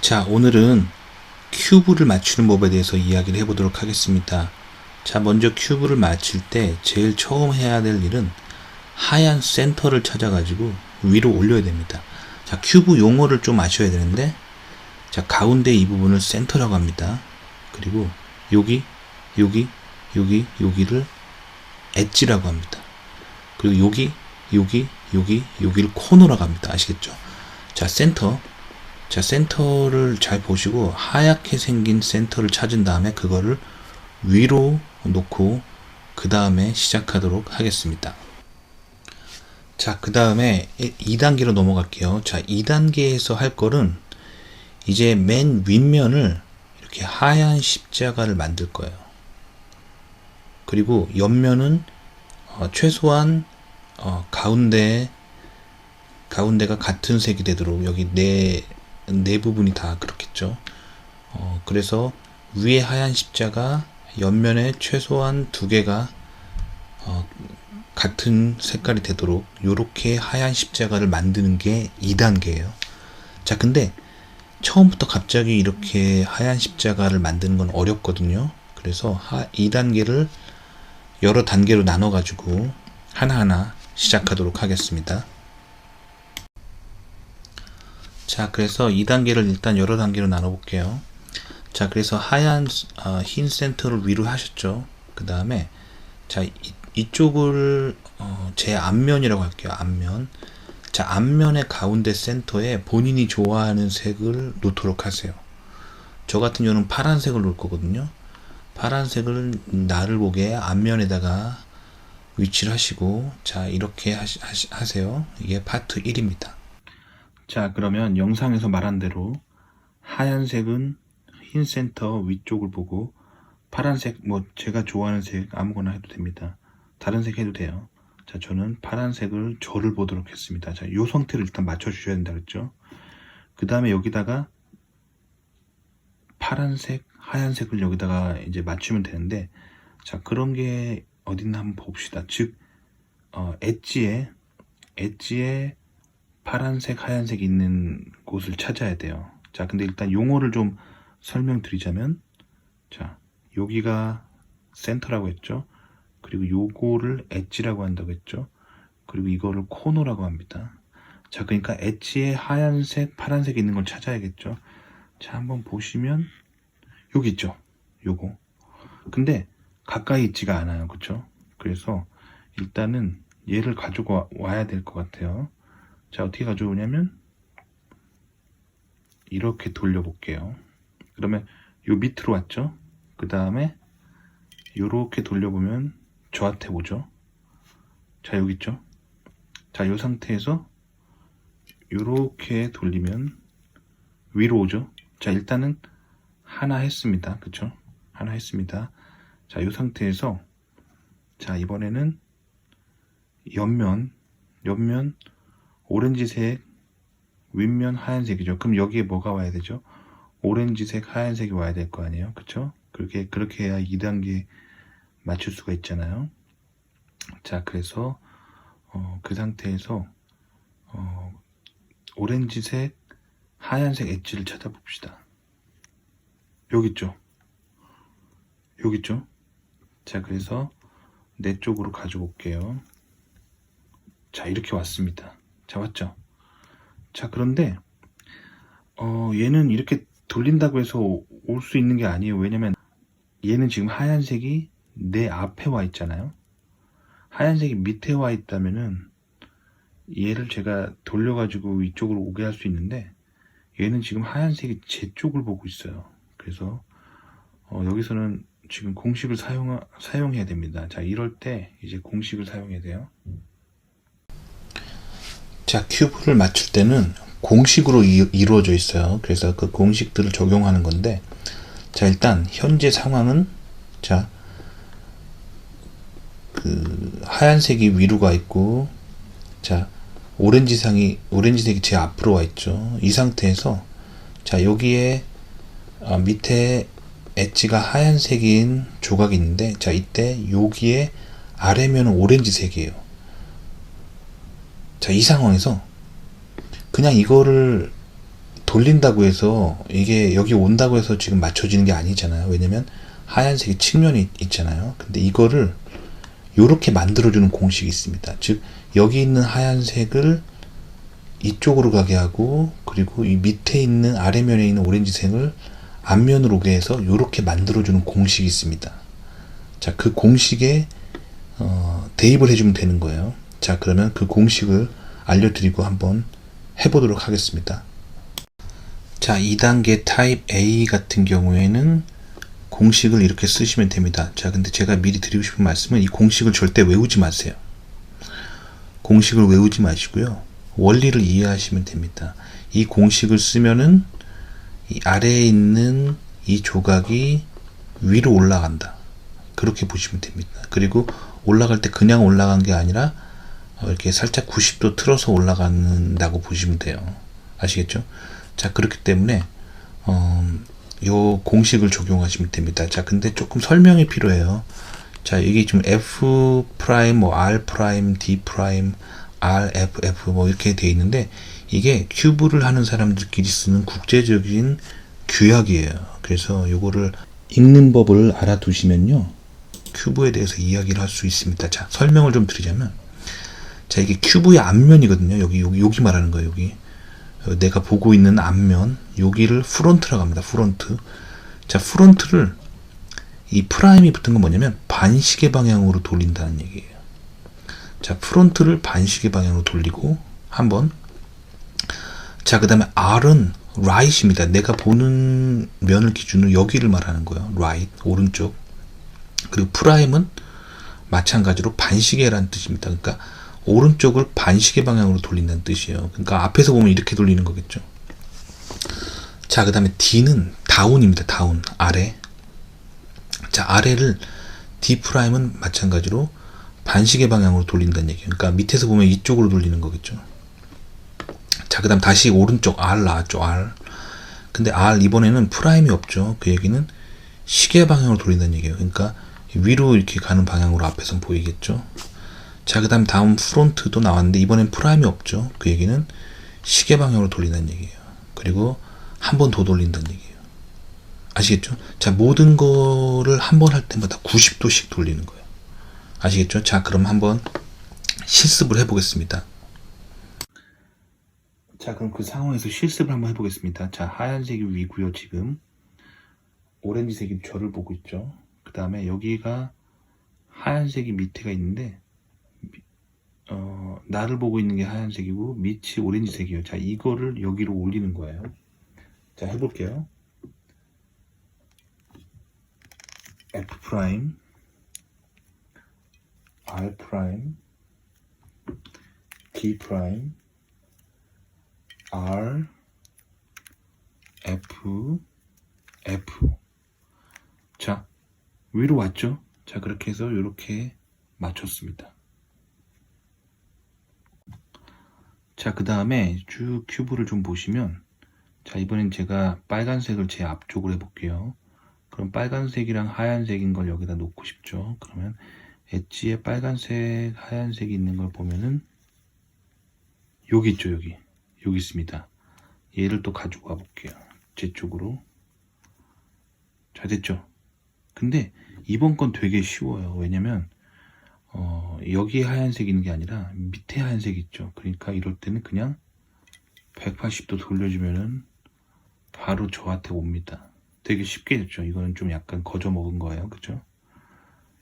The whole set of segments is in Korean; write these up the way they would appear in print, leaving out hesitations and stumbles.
자, 오늘은 큐브를 맞추는 법에 대해서 이야기를 해보도록 하겠습니다. 자, 먼저 큐브를 맞출 때 제일 처음 해야 될 일은 하얀 센터를 찾아가지고 위로 올려야 됩니다. 자, 큐브 용어를 좀 아셔야 되는데, 자, 가운데 이 부분을 센터라고 합니다. 그리고 여기를 엣지라고 합니다. 그리고 여기를 코너라고 합니다. 아시겠죠? 자, 센터를 잘 보시고 하얗게 생긴 센터를 찾은 다음에 그거를 위로 놓고 그 다음에 시작하도록 하겠습니다. 자, 그 다음에 2단계로 넘어갈게요. 자, 2단계에서 할 거는 이제 맨 윗면을 이렇게 하얀 십자가를 만들 거예요. 그리고 옆면은 최소한 가운데가 같은 색이 되도록, 여기 네 부분이 다 그렇겠죠. 그래서 위에 하얀 십자가, 옆면에 최소한 두 개가 같은 색깔이 되도록 이렇게 하얀 십자가를 만드는 게 2단계예요. 자, 근데 처음부터 갑자기 이렇게 하얀 십자가를 만드는 건 어렵거든요. 그래서 2단계를 여러 단계로 나눠 가지고 하나하나 시작하도록 하겠습니다. 자, 그래서 2단계를 일단 여러 단계로 나눠 볼게요. 자, 그래서 흰 센터를 위로 하셨죠. 그 다음에 자, 이쪽을 제 앞면이라고 할게요. 앞면. 자, 앞면의 가운데 센터에 본인이 좋아하는 색을 놓도록 하세요. 저 같은 경우는 파란색을 놓을 거거든요. 파란색을 나를 보게 앞면에다가 위치를 하시고, 자, 이렇게 하세요. 이게 파트 1입니다. 자, 그러면 영상에서 말한 대로 하얀색은 흰 센터 위쪽을 보고, 파란색, 제가 좋아하는 색 아무거나 해도 됩니다. 다른 색 해도 돼요. 자, 저는 파란색을 저를 보도록 했습니다. 자, 요 상태를 일단 맞춰주셔야 된다 그랬죠. 그 다음에 여기다가 파란색, 하얀색을 여기다가 이제 맞추면 되는데, 자, 그런 게 어딨나 한번 봅시다. 즉, 엣지에 파란색, 하얀색 있는 곳을 찾아야 돼요. 자, 근데 일단 용어를 좀 설명드리자면, 자, 여기가 센터라고 했죠. 그리고 요거를 엣지라고 한다고 했죠. 그리고 이거를 코너라고 합니다. 자, 그러니까 엣지에 하얀색, 파란색 있는 걸 찾아야겠죠. 자, 한번 보시면 여기 있죠. 요거. 근데 가까이 있지가 않아요. 그쵸? 그래서 일단은 얘를 가지고 와야 될 것 같아요. 자, 어떻게 가져오냐면 이렇게 돌려볼게요. 그러면 요 밑으로 왔죠. 그 다음에 요렇게 돌려보면 저한테 오죠. 자, 여기 있죠. 자, 요 상태에서 요렇게 돌리면 위로 오죠. 자, 일단은 하나 했습니다. 그쵸? 하나 했습니다. 자, 요 상태에서 자, 이번에는 옆면 오렌지색, 윗면 하얀색이죠. 그럼 여기에 뭐가 와야 되죠? 오렌지색, 하얀색이 와야 될 거 아니에요. 그쵸? 그렇게 해야 2단계 맞출 수가 있잖아요. 자, 그래서 그 상태에서 오렌지색, 하얀색 엣지를 찾아봅시다. 여기 있죠? 자, 그래서 내 쪽으로 가지고 올게요. 자, 이렇게 왔습니다. 자, 왔죠? 자, 그런데 얘는 이렇게 돌린다고 해서 올 수 있는 게 아니에요. 왜냐면 얘는 지금 하얀색이 내 앞에 와 있잖아요. 하얀색이 밑에 와 있다면은 얘를 제가 돌려가지고 이쪽으로 오게 할 수 있는데, 얘는 지금 하얀색이 제 쪽을 보고 있어요. 그래서 여기서는 지금 공식을 사용해야 됩니다. 자, 이럴 때 이제 공식을 사용해야 돼요. 자, 큐브를 맞출 때는 공식으로 이루어져 있어요. 그래서 그 공식들을 적용하는 건데, 자, 일단 현재 상황은, 자, 그 하얀색이 위로 가 있고, 자, 오렌지색이 제 앞으로 와 있죠. 이 상태에서, 자, 여기에 밑에 엣지가 하얀색인 조각이 있는데, 자, 이때 여기에 아래면은 오렌지색이에요. 자, 이 상황에서 그냥 이거를 돌린다고 해서 이게 여기 온다고 해서 지금 맞춰지는 게 아니잖아요. 왜냐면 하얀색이 측면이 있잖아요. 근데 이거를 요렇게 만들어주는 공식이 있습니다. 즉 여기 있는 하얀색을 이쪽으로 가게 하고, 그리고 이 밑에 있는 아래면에 있는 오렌지색을 앞면으로 오게 해서 요렇게 만들어주는 공식이 있습니다. 자, 그 공식에 대입을 해주면 되는 거예요. 자, 그러면 그 공식을 알려드리고 한번 해보도록 하겠습니다. 자, 2단계 타입 A 같은 경우에는 공식을 이렇게 쓰시면 됩니다. 자, 근데 제가 미리 드리고 싶은 말씀은 이 공식을 절대 외우지 마세요. 공식을 외우지 마시고요. 원리를 이해하시면 됩니다. 이 공식을 쓰면은 이 아래에 있는 이 조각이 위로 올라간다. 그렇게 보시면 됩니다. 그리고 올라갈 때 그냥 올라간 게 아니라 이렇게 살짝 90도 틀어서 올라간다고 보시면 돼요. 아시겠죠? 자, 그렇기 때문에 요 공식을 적용하시면 됩니다. 자, 근데 조금 설명이 필요해요. 자, 이게 지금 F 프라임, 뭐 R 프라임, D 프라임, R, F 뭐 이렇게 돼 있는데, 이게 큐브를 하는 사람들끼리 쓰는 국제적인 규약이에요. 그래서 요거를 읽는 법을 알아두시면요, 큐브에 대해서 이야기를 할 수 있습니다. 자, 설명을 좀 드리자면, 자, 이게 큐브의 앞면이거든요. 여기 말하는 거예요. 여기 내가 보고 있는 앞면, 여기를 프론트라고 합니다. 프론트. 자, 프론트를 이 프라임이 붙은 건 뭐냐면 반시계 방향으로 돌린다는 얘기예요. 자, 프론트를 반시계 방향으로 돌리고 한번. 자, 그 다음에 R은 right입니다. 내가 보는 면을 기준으로 여기를 말하는 거예요. right, 오른쪽. 그리고 프라임은 마찬가지로 반시계라는 뜻입니다. 그러니까 오른쪽을 반시계 방향으로 돌린다는 뜻이에요. 그러니까 앞에서 보면 이렇게 돌리는 거겠죠. 자, 그 다음에 D는 다운입니다. 다운, 아래. 자, 아래를 D'은 마찬가지로 반시계 방향으로 돌린다는 얘기예요. 그러니까 밑에서 보면 이쪽으로 돌리는 거겠죠. 자, 그 다음 다시 오른쪽 R 나왔죠. R. 근데 R 이번에는 프라임이 없죠. 그 얘기는 시계 방향으로 돌린다는 얘기예요. 그러니까 위로 이렇게 가는 방향으로 앞에선 보이겠죠. 자, 그 다음 프론트도 나왔는데 이번엔 프라임이 없죠. 그 얘기는 시계 방향으로 돌린다는 얘기예요. 그리고 한 번 더 돌린다는 얘기예요. 아시겠죠? 자, 모든 거를 한 번 할 때마다 90도씩 돌리는 거예요. 아시겠죠? 자, 그럼 한번 실습을 해보겠습니다. 자, 그럼 그 상황에서 실습을 한번 해보겠습니다. 자, 하얀색이 위고요. 지금 오렌지색이 저를 보고 있죠. 그 다음에 여기가 하얀색이 밑에가 있는데 나를 보고 있는 게 하얀색이고 밑이 오렌지색이에요. 자, 이거를 여기로 올리는 거예요. 자, 해볼게요. F 프라임, R 프라임, D 프라임, R, F, F. 자, 위로 왔죠? 자, 그렇게 해서 이렇게 맞췄습니다. 자, 그 다음에 쭉 큐브를 좀 보시면, 자, 이번엔 제가 빨간색을 제 앞쪽으로 해볼게요. 그럼 빨간색이랑 하얀색인 걸 여기다 놓고 싶죠. 그러면 엣지에 빨간색, 하얀색이 있는 걸 보면은 여기 있죠. 여기 있습니다. 얘를 또 가지고 와볼게요. 제 쪽으로. 자, 됐죠? 근데 이번 건 되게 쉬워요. 왜냐면 여기에 하얀색이 있는 게 아니라 밑에 하얀색이 있죠. 그러니까 이럴 때는 그냥 180도 돌려주면은 바로 저한테 옵니다. 되게 쉽게 됐죠. 이거는 좀 약간 거저 먹은 거예요. 그죠?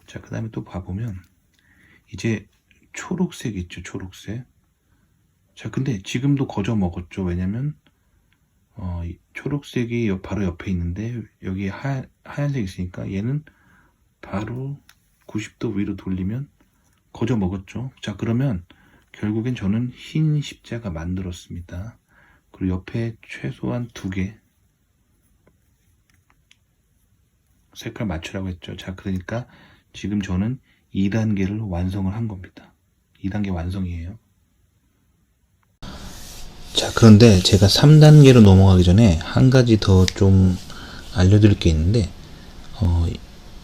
자, 그 다음에 또 봐보면 이제 초록색 있죠. 초록색. 자, 근데 지금도 거저 먹었죠. 왜냐면 초록색이 바로 옆에 있는데 여기 하얀색이 있으니까 얘는 바로 90도 위로 돌리면 거저 먹었죠. 자, 그러면 결국엔 저는 흰 십자가 만들었습니다. 그리고 옆에 최소한 2개 색깔 맞추라고 했죠. 자, 그러니까 지금 저는 2단계를 완성을 한 겁니다. 2단계 완성이에요. 자, 그런데 제가 3단계로 넘어가기 전에 한 가지 더 좀 알려드릴 게 있는데,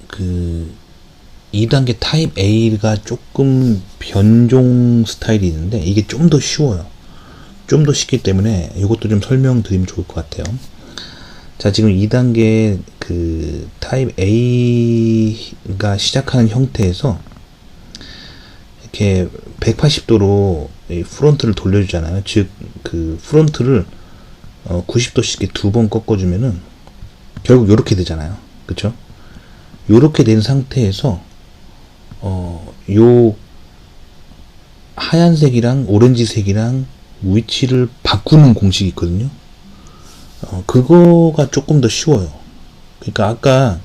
그 2단계 타입 A가 조금 변종 스타일이 있는데 이게 좀 더 쉬워요. 좀 더 쉽기 때문에 이것도 좀 설명드리면 좋을 것 같아요. 자, 지금 2단계 그 타입 A가 시작하는 형태에서 이렇게 180도로 프론트를 돌려주잖아요. 즉, 그 프론트를 90도씩 두 번 꺾어주면은 결국 요렇게 되잖아요. 그쵸? 요렇게 된 상태에서 요 하얀색이랑 오렌지색이랑 위치를 바꾸는 공식이 있거든요. 그거가 조금 더 쉬워요. 그러니까 아까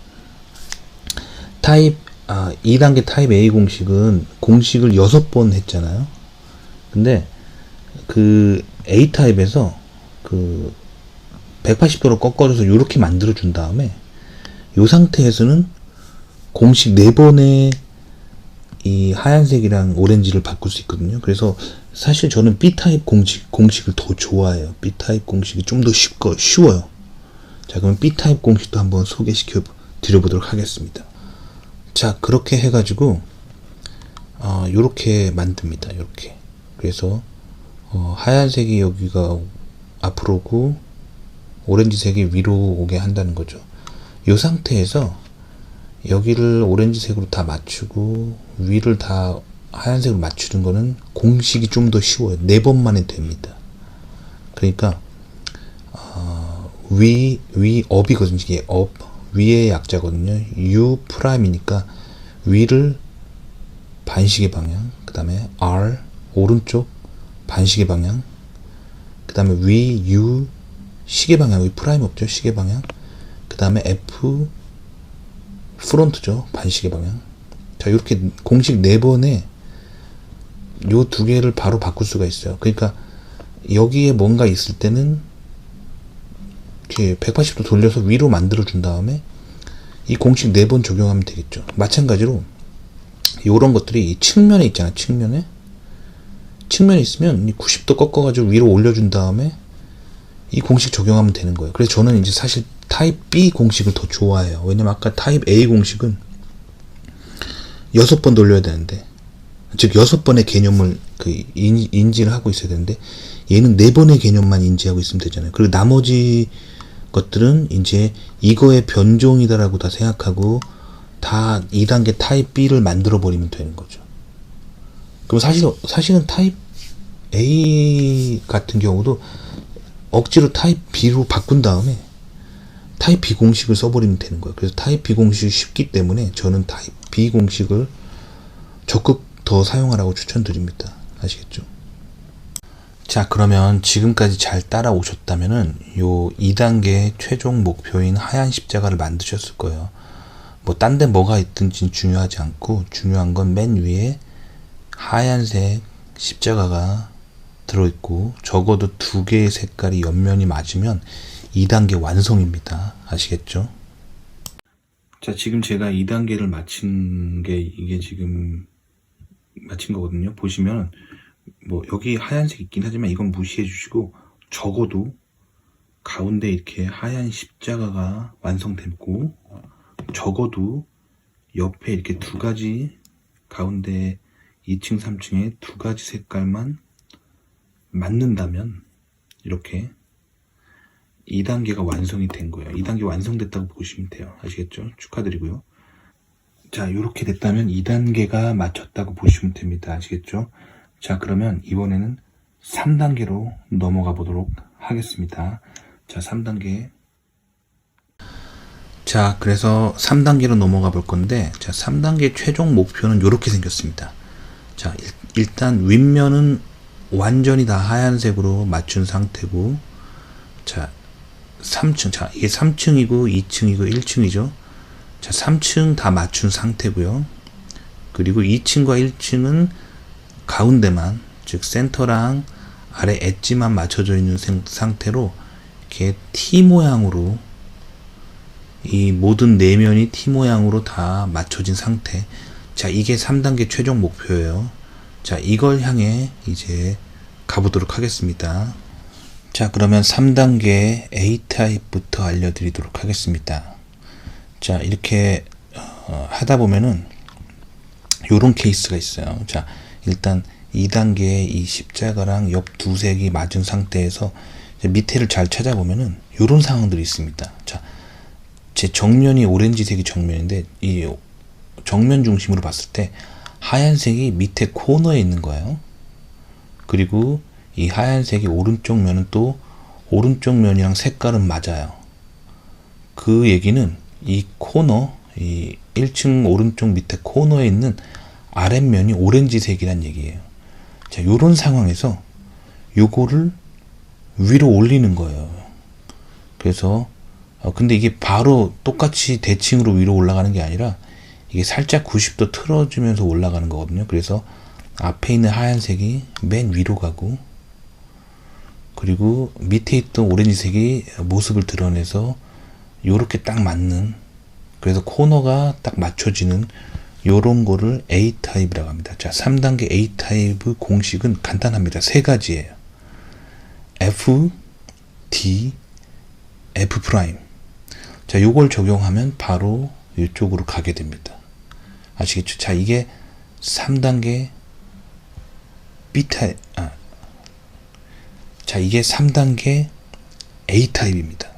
2단계 타입 A 공식은 공식을 6번 했잖아요. 근데 그 A 타입에서 그 180도로 꺾어줘서 이렇게 만들어 준 다음에 이 상태에서는 공식 4번의 이 하얀색이랑 오렌지를 바꿀 수 있거든요. 그래서 사실 저는 B타입 공식을 더 좋아해요. B타입 공식이 좀 더 쉬워요. 자, 그럼 B타입 공식도 한번 소개시켜 드려보도록 하겠습니다. 자, 그렇게 해가지고 요렇게 만듭니다. 요렇게. 그래서 하얀색이 여기가 앞으로 오고 오렌지색이 위로 오게 한다는 거죠. 이 상태에서 여기를 오렌지색으로 다 맞추고 위를 다 하얀색으로 맞추는 거는 공식이 좀 더 쉬워요. 4번만에 됩니다. 그러니까 업이거든요. 이게 업, 위의 약자거든요. U 프라임이니까 위를 반시계 방향, 그 다음에 R 오른쪽 반시계 방향, 그 다음에 위 U 시계 방향, 여기 프라임 없죠? 시계 방향. 그 다음에 F 프론트죠? 반시계 방향. 자, 이렇게 공식 4번에 요 두 개를 바로 바꿀 수가 있어요. 그러니까 여기에 뭔가 있을 때는 이렇게 180도 돌려서 위로 만들어 준 다음에 이 공식 4번 적용하면 되겠죠. 마찬가지로 요런 것들이 이 측면에 있잖아요. 측면에 있으면 90도 꺾어가지고 위로 올려준 다음에 이 공식 적용하면 되는 거예요. 그래서 저는 이제 사실 타입 B 공식을 더 좋아해요. 왜냐면 아까 타입 A 공식은 6번 돌려야 되는데, 즉 6번의 개념을 인지를 하고 있어야 되는데, 얘는 4번의 개념만 인지하고 있으면 되잖아요. 그리고 나머지 것들은 이제 이거의 변종이다라고 다 생각하고 다 2단계 타입 B를 만들어 버리면 되는 거죠. 그럼 사실은 타입 A 같은 경우도 억지로 타입 B로 바꾼 다음에 타입 B 공식을 써버리면 되는 거예요. 그래서 타입 B 공식이 쉽기 때문에 저는 타입 B 공식을 적극 더 사용하라고 추천드립니다. 아시겠죠? 자, 그러면 지금까지 잘 따라오셨다면은 요 2단계 최종 목표인 하얀 십자가를 만드셨을 거예요. 뭐 딴 데 뭐가 있든지 중요하지 않고 중요한 건 맨 위에 하얀색 십자가가 들어있고 적어도 2개의 색깔이 옆면이 맞으면 2단계 완성입니다. 아시겠죠? 자, 지금 제가 2단계를 마친 게 이게 지금 마친 거거든요. 보시면 뭐 여기 하얀색 있긴 하지만 이건 무시해 주시고 적어도 가운데 이렇게 하얀 십자가가 완성됐고 적어도 옆에 이렇게 2가지 가운데 2층 3층에 2가지 색깔만 맞는다면 이렇게 2단계가 완성이 된 거예요. 2단계 완성됐다고 보시면 돼요. 아시겠죠? 축하드리고요. 자, 이렇게 됐다면 2단계가 맞췄다고 보시면 됩니다. 아시겠죠? 자, 그러면 이번에는 3단계로 넘어가 보도록 하겠습니다. 자, 3단계. 자, 그래서 3단계로 넘어가 볼 건데, 자, 3단계 최종 목표는 이렇게 생겼습니다. 자, 일단 윗면은 완전히 다 하얀색으로 맞춘 상태고, 자, 3층. 자, 이게 3층이고 2층이고 1층이죠. 자, 3층 다 맞춘 상태고요. 그리고 2층과 1층은 가운데만, 즉 센터랑 아래 엣지만 맞춰져 있는 상태로 이렇게 T 모양으로 이 모든 내면이 T 모양으로 다 맞춰진 상태. 자, 이게 3단계 최종 목표예요. 자, 이걸 향해 이제 가보도록 하겠습니다. 자, 그러면 3단계 A타입부터 알려드리도록 하겠습니다. 자, 이렇게 하다 보면은 요런 케이스가 있어요. 자, 일단 2단계의 이 십자가랑 옆 두 색이 맞은 상태에서 밑에를 잘 찾아보면은 요런 상황들이 있습니다. 자, 제 정면이 오렌지색이 정면인데 이 정면 중심으로 봤을 때 하얀색이 밑에 코너에 있는 거예요. 그리고 이 하얀색이 오른쪽 면은 또 오른쪽 면이랑 색깔은 맞아요. 그 얘기는 이 코너, 이 1층 오른쪽 밑에 코너에 있는 아랫면이 오렌지색이란 얘기예요. 자, 요런 상황에서 요거를 위로 올리는 거예요. 그래서 근데 이게 바로 똑같이 대칭으로 위로 올라가는 게 아니라 이게 살짝 90도 틀어주면서 올라가는 거거든요. 그래서 앞에 있는 하얀색이 맨 위로 가고, 그리고 밑에 있던 오렌지색이 모습을 드러내서 요렇게 딱 맞는, 그래서 코너가 딱 맞춰지는 요런 거를 A타입이라고 합니다. 자, 3단계 A타입의 공식은 간단합니다. 세 가지예요. F, D, F 프라임. 자, 요걸 적용하면 바로 이쪽으로 가게 됩니다. 아시겠죠? 자, 이게 3단계 B타입, 자, 이게 3단계 A타입입니다.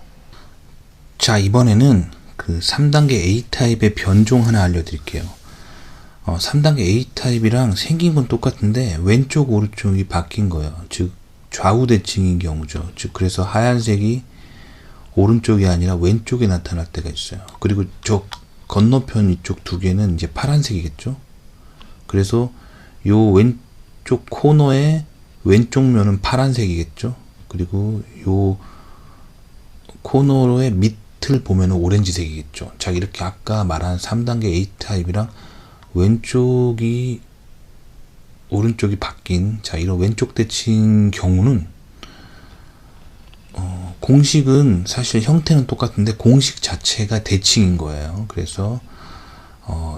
자, 이번에는 그 3단계 A타입의 변종 하나 알려드릴게요. 3단계 A타입이랑 생긴 건 똑같은데 왼쪽 오른쪽이 바뀐 거예요. 즉 좌우 대칭인 경우죠. 즉 그래서 하얀색이 오른쪽이 아니라 왼쪽에 나타날 때가 있어요. 그리고 저 건너편 이쪽 두 개는 이제 파란색이겠죠. 그래서 요 왼쪽 코너의 왼쪽 면은 파란색이겠죠. 그리고 요 코너의 밑을 보면은 오렌지색이겠죠. 자, 이렇게 아까 말한 3단계 A타입이랑 왼쪽이 오른쪽이 바뀐, 자, 이런 왼쪽 대칭 경우는 공식은 사실 형태는 똑같은데 공식 자체가 대칭인 거예요. 그래서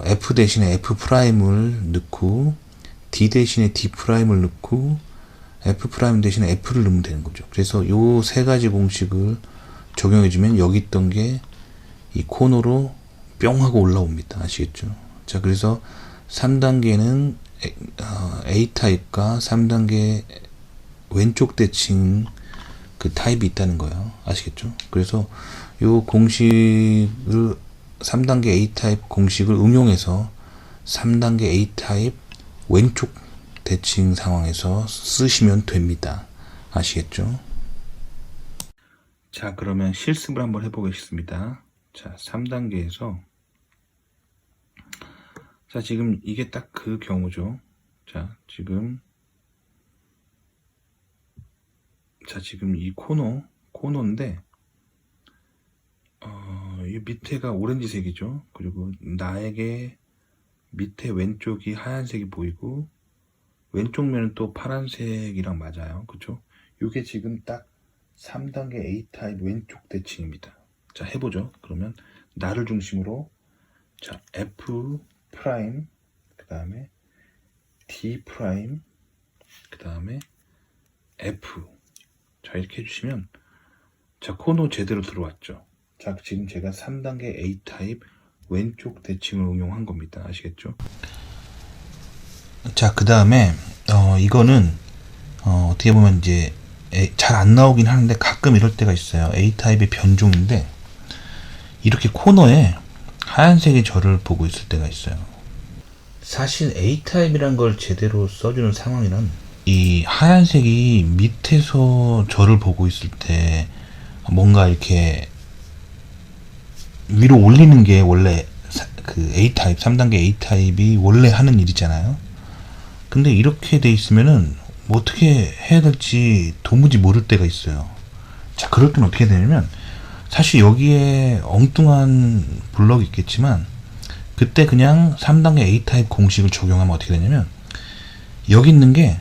F 대신에 F 프라임을 넣고 D 대신에 D 프라임을 넣고 F 프라임 대신에 F를 넣으면 되는 거죠. 그래서 요 세 가지 공식을 적용해주면 여기 있던 게 이 코너로 뿅 하고 올라옵니다. 아시겠죠? 자, 그래서 3단계는 A타입과 3단계 왼쪽 대칭 그 타입이 있다는 거예요. 아시겠죠? 그래서 요 공식을 3단계 A타입 공식을 응용해서 3단계 A타입 왼쪽 대칭 상황에서 쓰시면 됩니다. 아시겠죠? 자, 그러면 실습을 한번 해보겠습니다. 자, 3단계에서 자, 지금 이게 딱 그 경우죠. 자, 지금 이 코너인데 이 밑에가 오렌지색이죠. 그리고 나에게 밑에 왼쪽이 하얀색이 보이고 왼쪽 면은 또 파란색이랑 맞아요. 그쵸? 이게 지금 딱 3단계 A타입 왼쪽 대칭입니다. 자, 해보죠. 그러면 나를 중심으로 자, F 프라임, 그 다음에 D 프라임, 그 다음에 F. 자, 이렇게 해주시면 자, 코너 제대로 들어왔죠. 자, 지금 제가 3단계 A타입 왼쪽 대칭을 응용한 겁니다. 아시겠죠? 자, 그 다음에 이거는 어떻게 보면 이제 잘 안 나오긴 하는데 가끔 이럴 때가 있어요. A타입의 변종인데 이렇게 코너에 하얀색이 저를 보고 있을 때가 있어요. 사실 A타입이란 걸 제대로 써주는 상황이란 이 하얀색이 밑에서 저를 보고 있을 때 뭔가 이렇게 위로 올리는 게 원래 그 A타입, 3단계 A타입이 원래 하는 일이잖아요. 근데 이렇게 돼 있으면은 뭐 어떻게 해야 될지 도무지 모를 때가 있어요. 자, 그럴 땐 어떻게 되냐면 사실 여기에 엉뚱한 블럭이 있겠지만 그때 그냥 3단계 A타입 공식을 적용하면 어떻게 되냐면 여기 있는 게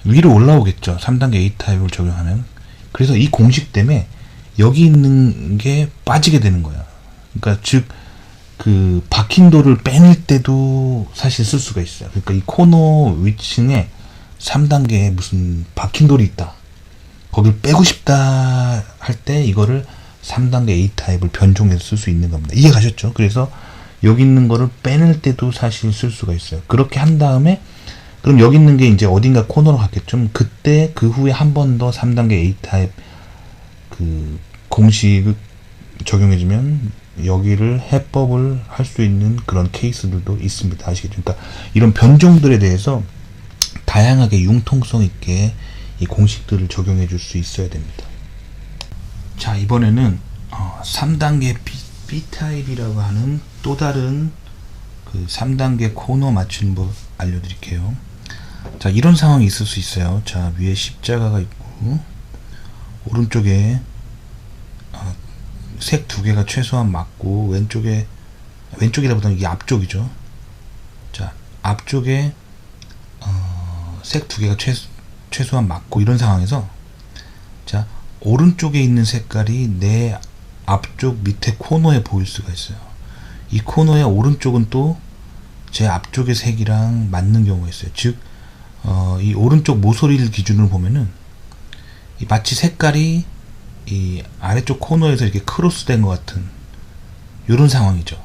위로 올라오겠죠. 3단계 A타입을 적용하면. 그래서 이 공식 때문에 여기 있는 게 빠지게 되는 거예요. 그러니까 즉 그 박힌 돌을 빼낼 때도 사실 쓸 수가 있어요. 그러니까 이 코너 위층에 3단계에 무슨 박힌 돌이 있다. 거길 빼고 싶다 할 때 이거를 3단계 A타입을 변종해서 쓸 수 있는 겁니다. 이해 가셨죠? 그래서 여기 있는 거를 빼낼 때도 사실 쓸 수가 있어요. 그렇게 한 다음에 그럼 여기 있는 게 이제 어딘가 코너로 갔겠죠. 그때 그 후에 한 번 더 3단계 A타입 그 공식을 적용해주면 여기를 해법을 할 수 있는 그런 케이스들도 있습니다. 아시겠죠? 그러니까 이런 변종들에 대해서 다양하게 융통성 있게 이 공식들을 적용해 줄 수 있어야 됩니다. 자, 이번에는 3단계 B타입이라고 하는 또 다른 그 3단계 코너 맞추는 법 알려드릴게요. 자, 이런 상황이 있을 수 있어요. 자, 위에 십자가가 있고 오른쪽에 색 두 개가 최소한 맞고 왼쪽이라보다는 이게 앞쪽이죠. 자, 앞쪽에 색 두 개가 최소한 맞고 이런 상황에서 자, 오른쪽에 있는 색깔이 내 앞쪽 밑에 코너에 보일 수가 있어요. 이 코너의 오른쪽은 또 제 앞쪽의 색이랑 맞는 경우가 있어요. 즉, 이 오른쪽 모서리를 기준으로 보면은 마치 색깔이 이 아래쪽 코너에서 이렇게 크로스된 것 같은 이런 상황이죠.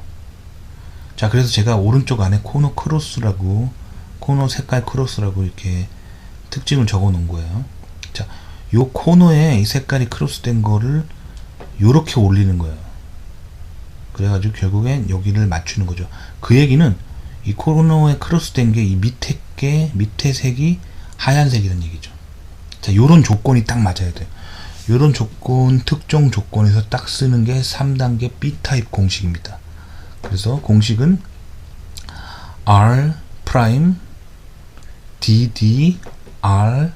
자, 그래서 제가 오른쪽 안에 코너 색깔 크로스라고 이렇게 특징을 적어 놓은 거예요. 자, 요 코너에 이 색깔이 크로스된 거를 요렇게 올리는 거예요. 그래가지고 결국엔 여기를 맞추는 거죠. 그 얘기는 이 코너에 크로스된 게 이 밑에 색이 하얀색이라는 얘기죠. 자, 요런 조건이 딱 맞아야 돼요. 요런 특정 조건에서 딱 쓰는 게 3단계 B타입 공식입니다. 그래서 공식은 R 프라임 D R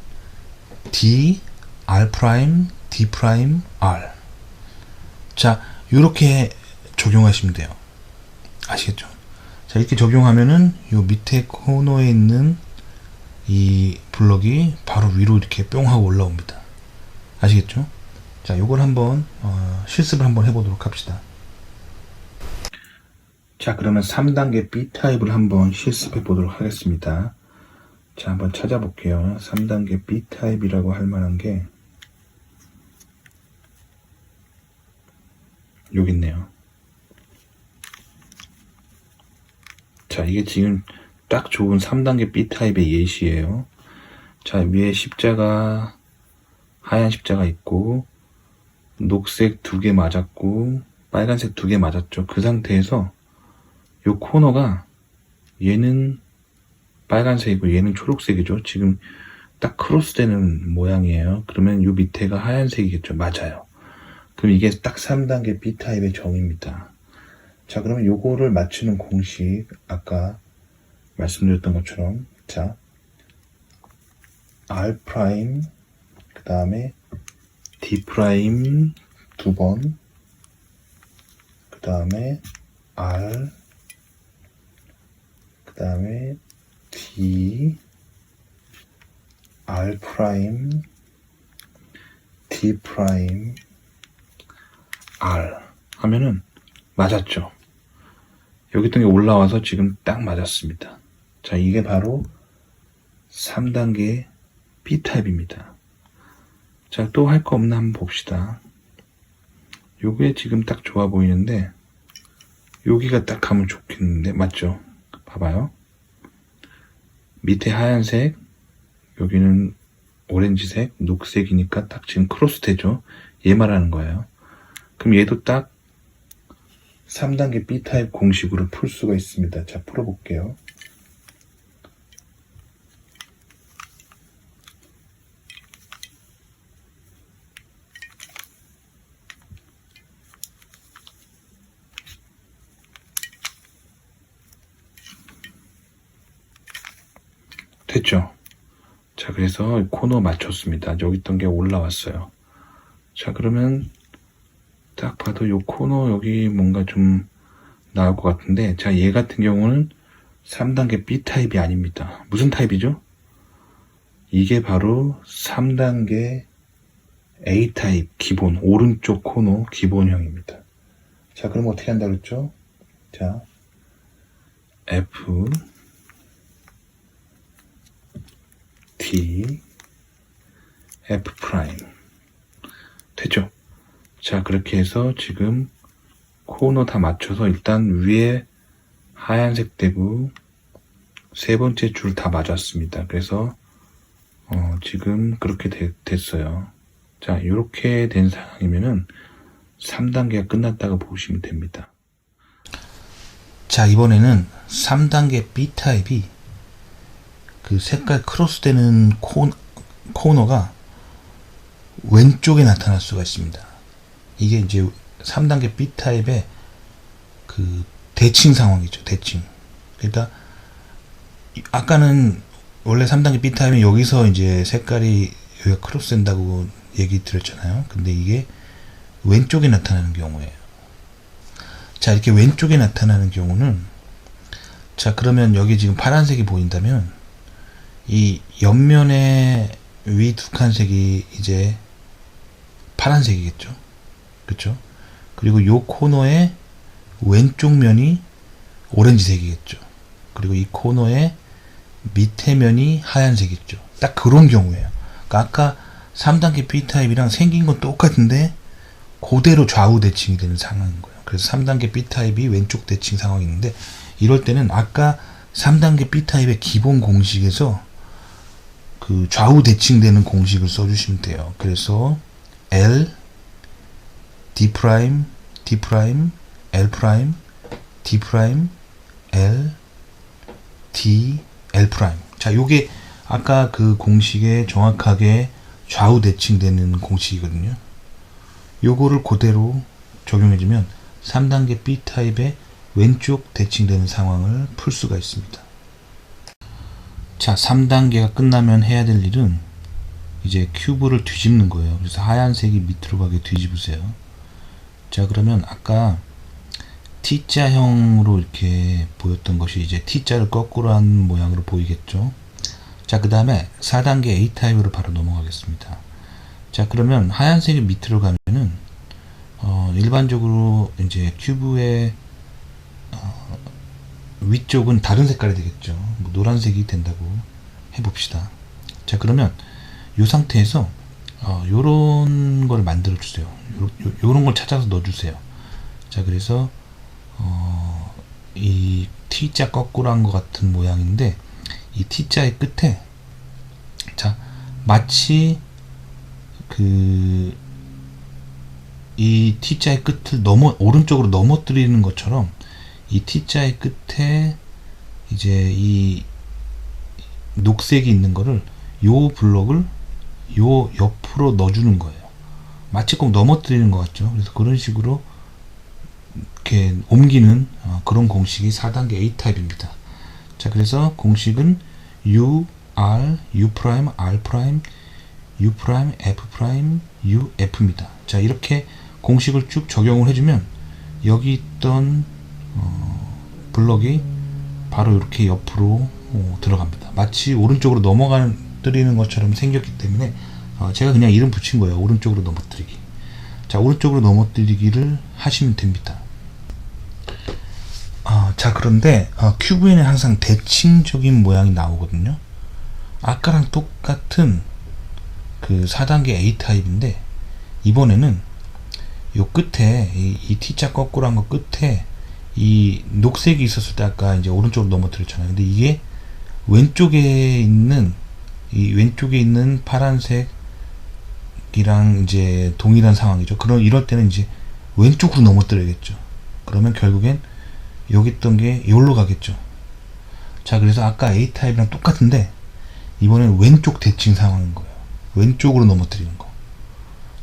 D R 프라임 D 프라임 R. 자, 요렇게 적용하시면 돼요. 아시겠죠? 자, 이렇게 적용하면은 요 밑에 코너에 있는 이 블럭이 바로 위로 이렇게 뿅 하고 올라옵니다. 아시겠죠? 자, 요걸 한번 실습을 한번 해보도록 합시다. 자, 그러면 3단계 B타입을 한번 실습해 보도록 하겠습니다. 자, 한번 찾아볼게요. 3단계 B타입이라고 할 만한 게 여기 있네요. 자, 이게 지금 딱 좋은 3단계 B타입의 예시예요. 자, 위에 하얀 십자가 있고 녹색 2개 맞았고 빨간색 2개 맞았죠. 그 상태에서 요 코너가 얘는 빨간색이고 얘는 초록색이죠. 지금 딱 크로스되는 모양이에요. 그러면 요 밑에가 하얀색이겠죠. 맞아요. 그럼 이게 딱 3단계 B타입의 정의입니다. 자, 그러면 요거를 맞추는 공식 아까 말씀드렸던 것처럼 자, R 프라임 그 다음에 D 프라임 2번 그 다음에 R 그 다음에 D R 프라임 D 프라임 R 하면은 맞았죠. 여기 있던 게 올라와서 지금 딱 맞았습니다. 자, 이게 바로 3단계 B타입입니다. 자, 또 할 거 없나 한번 봅시다. 요게 지금 딱 좋아 보이는데 여기가 딱 가면 좋겠는데 맞죠? 봐봐요. 밑에 하얀색, 여기는 오렌지색, 녹색이니까 딱 지금 크로스 되죠? 얘 말하는 거예요. 그럼 얘도 딱 3단계 B타입 공식으로 풀 수가 있습니다. 자, 풀어볼게요. 됐죠? 자, 그래서 코너 맞췄습니다. 여기 있던 게 올라왔어요. 자, 그러면 딱 봐도 요 코너 여기 뭔가 좀 나올 것 같은데, 자, 얘 같은 경우는 3단계 B타입이 아닙니다. 무슨 타입이죠? 이게 바로 3단계 A타입 기본, 오른쪽 코너 기본형입니다. 자, 그럼 어떻게 한다 그랬죠? 자, F, T, F 프라임. 됐죠? 자, 그렇게 해서 지금 코너 다 맞춰서 일단 위에 하얀색 되고 세 번째 줄 다 맞았습니다. 그래서 지금 그렇게 됐어요. 자, 이렇게 된 상황이면은 3단계가 끝났다고 보시면 됩니다. 자, 이번에는 3단계 B타입이 그 색깔 크로스되는 코너가 왼쪽에 나타날 수가 있습니다. 이게 이제 3단계 B타입의 그 대칭 상황이죠. 대칭. 그러니까 아까는 원래 3단계 B타입은 여기서 이제 색깔이 여기가 크로스 된다고 얘기 드렸잖아요. 근데 이게 왼쪽에 나타나는 경우예요. 자, 이렇게 왼쪽에 나타나는 경우는, 자, 그러면 여기 지금 파란색이 보인다면 이 옆면의 위 두 칸색이 이제 파란색이겠죠. 그렇죠? 그리고 요 코너의 왼쪽 면이 오렌지색이겠죠. 그리고 이 코너의 밑에 면이 하얀색이죠. 딱 그런 경우예요. 그러니까 아까 3단계 B타입이랑 생긴 건 똑같은데 그대로 좌우 대칭이 되는 상황인 거예요. 그래서 3단계 B타입이 왼쪽 대칭 상황이 있는데, 이럴 때는 아까 3단계 B타입의 기본 공식에서 그 좌우 대칭되는 공식을 써주시면 돼요. 그래서 L, D', D', L', D', L, D, L'. 자, 요게 아까 그 공식에 정확하게 좌우 대칭되는 공식이거든요. 요거를 그대로 적용해주면 3단계 B타입의 왼쪽 대칭되는 상황을 풀 수가 있습니다. 자, 3단계가 끝나면 해야 될 일은 이제 큐브를 뒤집는 거예요. 그래서 하얀색이 밑으로 가게 뒤집으세요. 자, 그러면 아까 T자형으로 이렇게 보였던 것이 이제 T자를 거꾸로 한 모양으로 보이겠죠. 자, 그 다음에 4단계 A타입으로 바로 넘어가겠습니다. 자, 그러면 하얀색이 밑으로 가면은 일반적으로 이제 큐브의 위쪽은 다른 색깔이 되겠죠. 뭐 노란색이 된다고 해봅시다. 자, 그러면 이 상태에서 요런 걸 만들어 주세요. 요런 걸 찾아서 넣어 주세요. 자, 그래서 이 T자 거꾸로 한 것 같은 모양인데, 이 T자의 끝에, 자, 마치 이 T자의 끝을 오른쪽으로 넘어뜨리는 것처럼 이 T자의 끝에 이제 이 녹색이 있는 거를, 요 블럭을 요 옆으로 넣어주는 거예요. 마치 꼭 넘어뜨리는 것 같죠. 그래서 그런 식으로 이렇게 옮기는 그런 공식이 4단계 A타입입니다. 자, 그래서 공식은 U, R, U', R', U', F', U, F입니다. 자, 이렇게 공식을 쭉 적용을 해주면 여기 있던 블럭이 바로 이렇게 옆으로 들어갑니다. 마치 오른쪽으로 넘어뜨리는 것처럼 생겼기 때문에 제가 그냥 이름 붙인 거예요. 오른쪽으로 넘어뜨리기. 자, 오른쪽으로 넘어뜨리기를 하시면 됩니다. 자, 그런데 큐브에는 항상 대칭적인 모양이 나오거든요. 아까랑 똑같은 그 4단계 A타입인데, 이번에는 요 끝에 이 T자 거꾸로 한 거 끝에 이 녹색이 있었을 때 아까 이제 오른쪽으로 넘어뜨렸잖아요. 근데 이게 왼쪽에 있는 파란색이랑 이제 동일한 상황이죠. 이럴 때는 이제 왼쪽으로 넘어뜨려야겠죠. 그러면 결국엔 여기 있던 게 여기로 가겠죠. 자, 그래서 아까 A타입이랑 똑같은데 이번엔 왼쪽 대칭 상황인 거예요. 왼쪽으로 넘어뜨리는 거.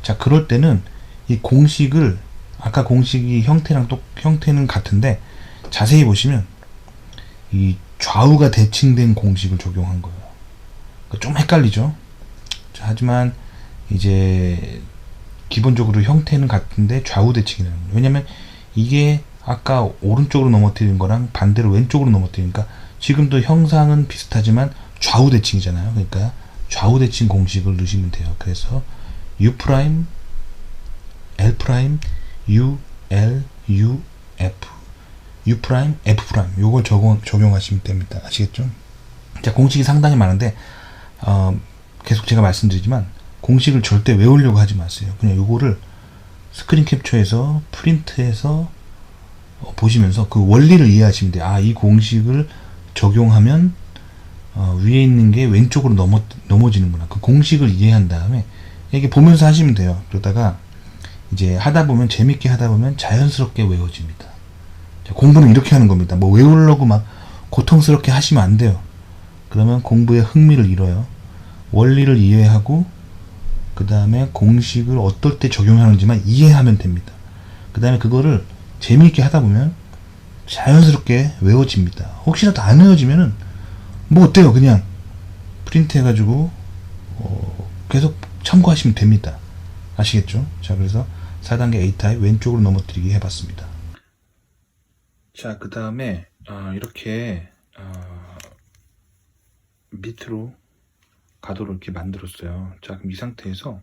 자, 그럴 때는 이 공식을, 아까 공식이 형태는 같은데 자세히 보시면 이 좌우가 대칭된 공식을 적용한 거예요. 그러니까 좀 헷갈리죠. 자, 하지만 이제 기본적으로 형태는 같은데 좌우 대칭이라는 거예요. 왜냐면 이게 아까 오른쪽으로 넘어뜨리는 거랑 반대로 왼쪽으로 넘어뜨리니까 지금도 형상은 비슷하지만 좌우 대칭이잖아요. 그러니까 좌우 대칭 공식을 넣으시면 돼요. 그래서 U', L', U, L, U, F, U', F', 요걸 적용하시면 됩니다. 아시겠죠? 자, 공식이 상당히 많은데 계속 제가 말씀드리지만 공식을 절대 외우려고 하지 마세요. 그냥 요거를 스크린 캡처해서 프린트해서 보시면서 그 원리를 이해하시면 돼요. 이 공식을 적용하면 위에 있는 게 왼쪽으로 넘어지는구나. 그 공식을 이해한 다음에 이게 보면서 하시면 돼요. 그러다가 이제 하다 보면 재밌게 하다 보면 자연스럽게 외워집니다. 자, 공부는 이렇게 하는 겁니다. 뭐 외우려고 막 고통스럽게 하시면 안 돼요. 그러면 공부에 흥미를 잃어요. 원리를 이해하고 그 다음에 공식을 어떨 때 적용하는지만 이해하면 됩니다. 그 다음에 그거를 재미있게 하다 보면 자연스럽게 외워집니다. 혹시라도 안 외워지면은 뭐 어때요? 그냥 프린트 해가지고 계속 참고하시면 됩니다. 아시겠죠? 자, 그래서 4단계 A타입 왼쪽으로 넘어뜨리기 해봤습니다. 자, 그 다음에 이렇게 밑으로 가도록 이렇게 만들었어요. 자, 그럼 이 상태에서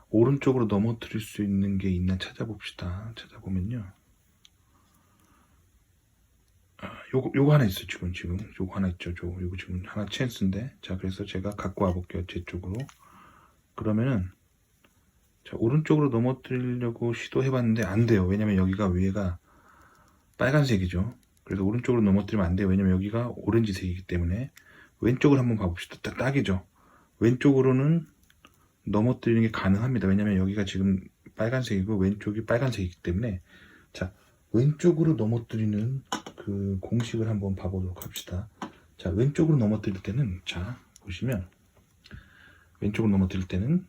오른쪽으로 넘어뜨릴 수 있는 게 있나 찾아봅시다. 찾아보면요. 요거 하나 있어, 지금. 요거 하나 있죠. 요거 지금 하나 찬스인데. 자, 그래서 제가 갖고 와볼게요. 제 쪽으로. 그러면은, 자, 오른쪽으로 넘어뜨리려고 시도해봤는데 안 돼요. 왜냐면 여기가 위에가 빨간색이죠. 그래서 오른쪽으로 넘어뜨리면 안 돼요. 왜냐면 여기가 오렌지색이기 때문에. 왼쪽을 한번 봐봅시다. 딱이죠. 왼쪽으로는 넘어뜨리는 게 가능합니다. 왜냐면 여기가 지금 빨간색이고 왼쪽이 빨간색이기 때문에. 자, 왼쪽으로 넘어뜨리는 그 공식을 한번 봐보도록 합시다. 자, 왼쪽으로 넘어뜨릴 때는, 자, 보시면 왼쪽으로 넘어뜨릴 때는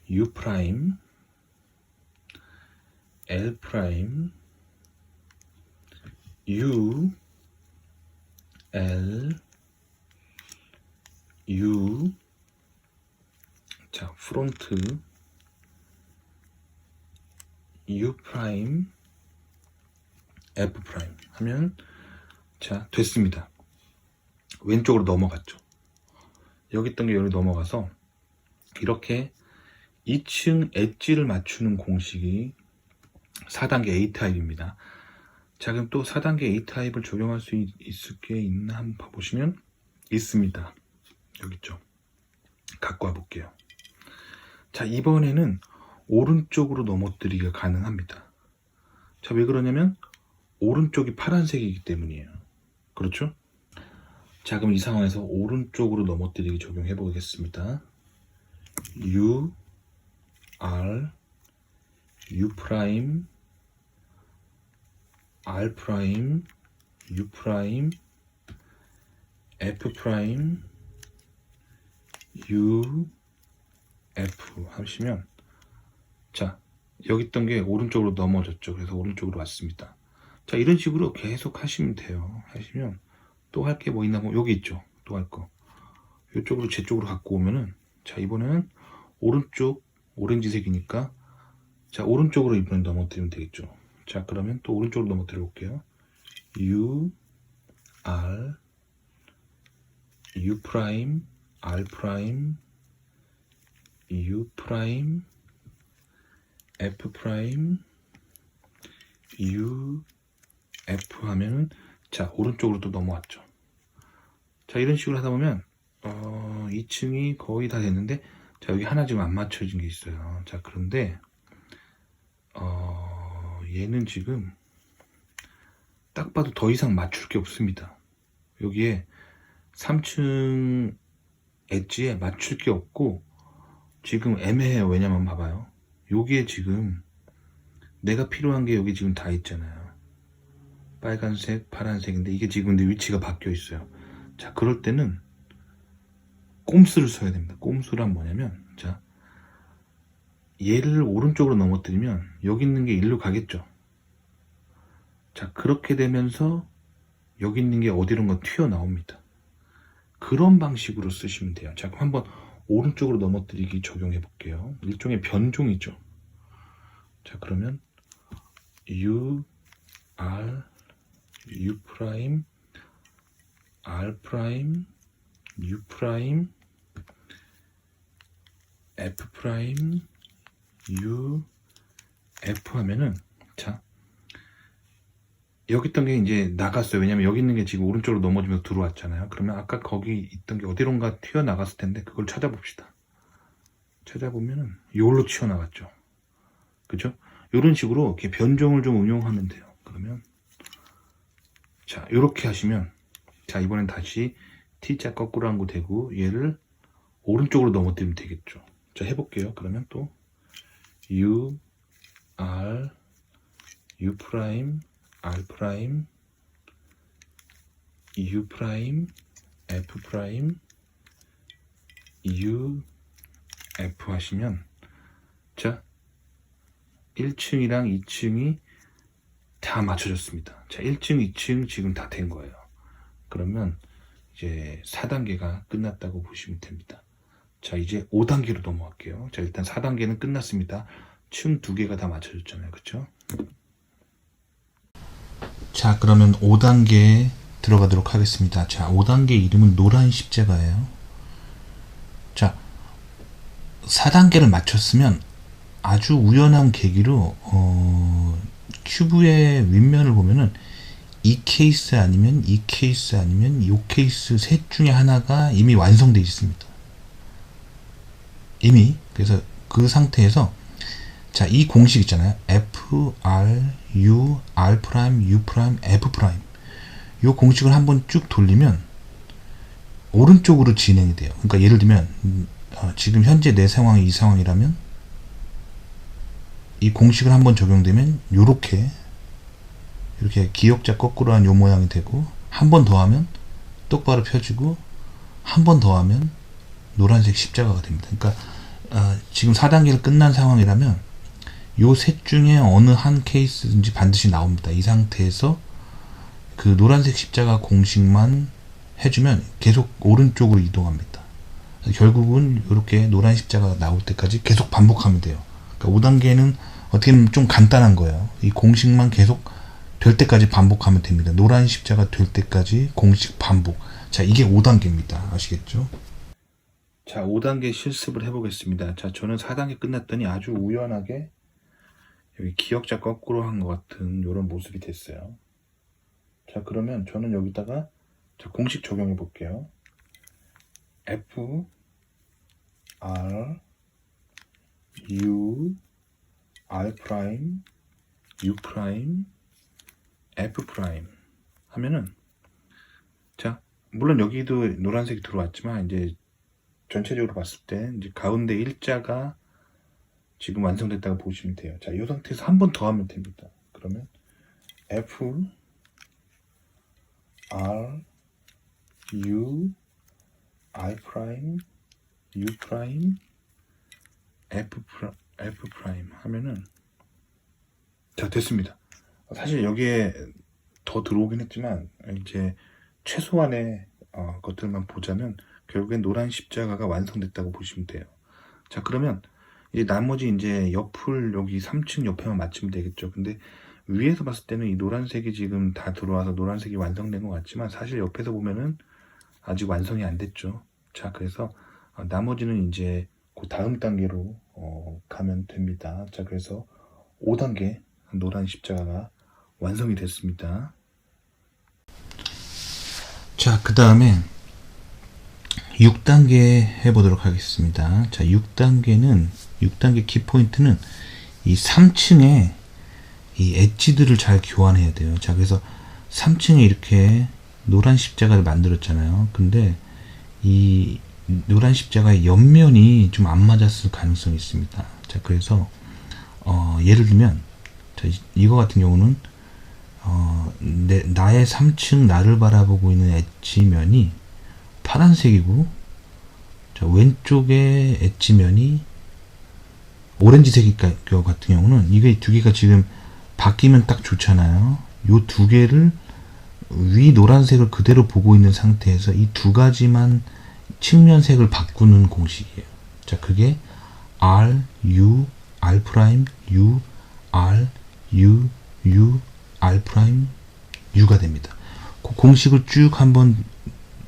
U 프라임, L 프라임, U, L, U, 자, 프론트, U 프라임, F 프라임 하면, 자, 됐습니다. 왼쪽으로 넘어갔죠. 여기 있던 게 여기 넘어가서 이렇게 2층 엣지를 맞추는 공식이 4단계 A타입입니다. 자, 그럼 또 4단계 A타입을 적용할 수 있을 게 있나 한번 봐보시면 있습니다. 여기 있죠. 갖고 와볼게요. 자, 이번에는 오른쪽으로 넘어뜨리기가 가능합니다. 자, 왜 그러냐면 오른쪽이 파란색이기 때문이에요. 그렇죠? 자, 그럼 이 상황에서 오른쪽으로 넘어뜨리기 적용해 보겠습니다. U, R, U 프라임, R 프라임, U 프라임, F 프라임, U, F 하시면, 자, 여기 있던 게 오른쪽으로 넘어졌죠. 그래서 오른쪽으로 왔습니다. 자, 이런 식으로 계속 하시면 돼요. 하시면 또 할 게 뭐 있나, 뭐 여기 있죠. 또 할 거. 이쪽으로 제 쪽으로 갖고 오면은, 자, 이번에는 오른쪽 오렌지색이니까, 자, 오른쪽으로 이번엔 넘어뜨리면 되겠죠. 자, 그러면 또 오른쪽으로 넘어뜨려 볼게요. U, R, U 프라임, R 프라임, U 프라임, F 프라임, U, F 하면은, 자, 오른쪽으로 또 넘어왔죠. 자, 이런 식으로 하다 보면 2층이 거의 다 됐는데, 자, 여기 하나 지금 안 맞춰진 게 있어요. 자, 그런데 얘는 지금 딱 봐도 더 이상 맞출 게 없습니다. 여기에 3층 엣지에 맞출 게 없고 지금 애매해요. 왜냐면 봐봐요. 여기에 지금 내가 필요한 게 여기 지금 다 있잖아요. 빨간색, 파란색인데 이게 지금 내 위치가 바뀌어 있어요. 자, 그럴 때는 꼼수를 써야 됩니다. 꼼수란 뭐냐면, 자, 얘를 오른쪽으로 넘어뜨리면 여기 있는 게 일로 가겠죠. 자, 그렇게 되면서 여기 있는 게 어디론가 튀어나옵니다. 그런 방식으로 쓰시면 돼요. 자, 그럼 한번 오른쪽으로 넘어뜨리기 적용해 볼게요. 일종의 변종이죠. 자, 그러면 U, R, U 프라임, R 프라임, U 프라임, F 프라임, U, F 하면은, 자, 여기 있던 게 이제 나갔어요. 왜냐면 여기 있는 게 지금 오른쪽으로 넘어지면서 들어왔잖아요. 그러면 아까 거기 있던 게 어디론가 튀어나갔을 텐데 그걸 찾아봅시다. 찾아보면은 요걸로 튀어나갔죠. 그죠? 이런 식으로 이렇게 변종을 좀 응용하면 돼요. 그러면 자, 이렇게 하시면, 자, 이번엔 다시 T자 거꾸로 한 거 되고, 얘를 오른쪽으로 넘어뜨리면 되겠죠. 자, 해볼게요. 그러면 또, U, R, U 프라임, R 프라임, U 프라임, F 프라임, U, F 하시면, 자, 1층이랑 2층이 다 맞춰졌습니다. 자, 1층, 2층 지금 다 된 거예요. 그러면 이제 4단계가 끝났다고 보시면 됩니다. 자, 이제 5단계로 넘어갈게요. 자, 일단 4단계는 끝났습니다. 층 2개가 다 맞춰졌잖아요. 그쵸? 자, 그러면 5단계에 들어가도록 하겠습니다. 자, 5단계 이름은 노란 십자가예요. 자, 4단계를 맞췄으면 아주 우연한 계기로 큐브의 윗면을 보면은 이 케이스 아니면 이 케이스 아니면 이 케이스 셋 중에 하나가 이미 완성되어 있습니다. 이미. 그래서 그 상태에서 자, 이 공식 있잖아요. F, R, U, R 프라임, U 프라임, F 프라임. 이 공식을 한번 쭉 돌리면 오른쪽으로 진행이 돼요. 그러니까 예를 들면 지금 현재 내 상황이 이 상황이라면 이 공식을 한번 적용되면 이렇게 기역자 거꾸로 한 요 모양이 되고, 한 번 더 하면 똑바로 펴지고, 한 번 더 하면 노란색 십자가가 됩니다. 그러니까 지금 4단계를 끝난 상황이라면 요 셋 중에 어느 한 케이스든지 반드시 나옵니다. 이 상태에서 그 노란색 십자가 공식만 해주면 계속 오른쪽으로 이동합니다. 결국은 이렇게 노란 십자가가 나올 때까지 계속 반복하면 돼요. 그러니까 5단계는 어떻게 보면 좀 간단한 거예요. 이 공식만 계속 될 때까지 반복하면 됩니다. 노란 십자가 될 때까지 공식 반복. 자, 이게 5단계입니다. 아시겠죠? 자, 5단계 실습을 해보겠습니다. 자, 저는 4단계 끝났더니 아주 우연하게 여기 기역자 거꾸로 한 것 같은 이런 모습이 됐어요. 자, 그러면 저는 여기다가 자, 공식 적용해 볼게요. F, R, U, R 프라임, U 프라임, F 프라임 하면은, 자, 물론 여기도 노란색이 들어왔지만 이제 전체적으로 봤을 때 이제 가운데 일자가 지금 완성됐다고 보시면 돼요. 자, 이 상태에서 한 번 더 하면 됩니다. 그러면 F, R, U, I 프라임, U 프라임, F 프라임 하면은, 자, 됐습니다. 사실 여기에 더 들어오긴 했지만 이제 최소한의 것들만 보자면 결국엔 노란 십자가가 완성됐다고 보시면 돼요. 자, 그러면 이제 나머지 이제 옆을 여기 3층 옆에만 맞추면 되겠죠. 근데 위에서 봤을 때는 이 노란색이 지금 다 들어와서 노란색이 완성된 것 같지만 사실 옆에서 보면은 아직 완성이 안 됐죠. 자, 그래서 나머지는 이제 그 다음 단계로 가면 됩니다. 자, 그래서 5단계 노란 십자가가 완성이 됐습니다. 자, 그 다음에 6단계 해보도록 하겠습니다. 자, 6단계 키포인트는 이 3층에 이 엣지들을 잘 교환해야 돼요. 자, 그래서 3층에 이렇게 노란 십자가를 만들었잖아요. 근데 이 노란 십자가의 옆면이 좀 안 맞았을 가능성이 있습니다. 자, 그래서 예를 들면 자, 이거 같은 경우는 나의 3층 나를 바라보고 있는 엣지면이 파란색이고, 자, 왼쪽의 엣지면이 오렌지색일 경우 같은 경우는 이게 두 개가 지금 바뀌면 딱 좋잖아요. 요 두 개를 위 노란색을 그대로 보고 있는 상태에서 이 두 가지만 측면색을 바꾸는 공식이에요. 자, 그게 R, U, R 프라임, U, R, U, U, R 프라임, U가 됩니다. 그 공식을 쭉 한번